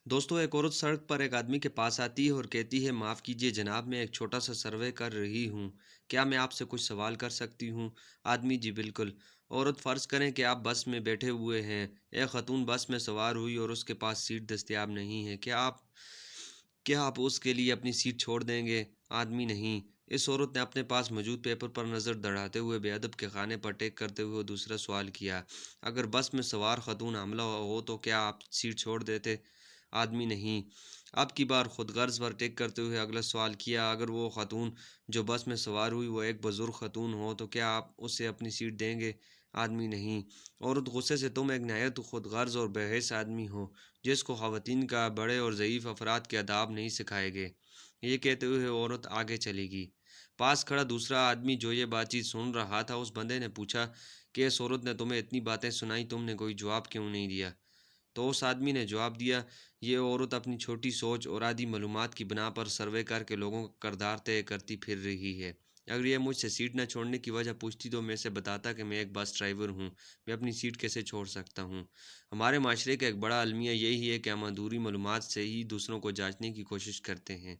दोस्तों, एक औरत सड़क पर एक आदमी के पास आती है और कहती है, माफ़ कीजिए जनाब, मैं एक छोटा सा सर्वे कर रही हूँ। क्या मैं आपसे कुछ सवाल कर सकती हूँ? आदमी: जी बिल्कुल। औरत: फ़र्ज़ करें कि आप बस में बैठे हुए हैं। एक ख़तून बस में सवार हुई और उसके पास सीट दस्तयाब नहीं है। क्या आप उसके लिए अपनी सीट छोड़ देंगे? आदमी: नहीं। इस औरत ने अपने पास मौजूद पेपर पर नज़र दौड़ाते हुए बेअदब के खाने पर टेक करते हुए दूसरा सवाल किया, अगर बस में सवार ख़तून हामला हो तो क्या आप सीट छोड़ देते? आदमी: नहीं। अब की बार खुद गर्ज पर टेक करते हुए अगला सवाल किया, अगर वो ख़तून जो बस में सवार हुई वो एक बुज़ुर्ग ख़तून हो तो क्या आप उसे अपनी सीट देंगे? आदमी: नहीं। औरत गुस्से से: तुम एक नहायत खुद गर्ज और बेहिस आदमी हो, जिसको ख़वातीन का बड़े और ज़ईफ़ अफराद के आदाब नहीं सिखाए गए। ये कहते हुए औरत आगे चली गई। पास खड़ा दूसरा आदमी जो ये बातचीत सुन रहा था, उस बंदे ने पूछा कि इस औरत ने तुम्हें इतनी बातें सुनाई, तुमने कोई जवाब क्यों नहीं दिया? तो उस आदमी ने जवाब दिया, ये औरत अपनी छोटी सोच और आधी मालूमात की बिना पर सर्वे करके लोगों का किरदार तय करती फिर रही है। अगर ये मुझसे सीट न छोड़ने की वजह पूछती तो मैं इसे बताता कि मैं एक बस ड्राइवर हूँ, मैं अपनी सीट कैसे छोड़ सकता हूँ। हमारे माशरे का एक बड़ा अलमिया यही है कि हम अधूरी मालूमात से ही दूसरों को जांचने की कोशिश करते हैं।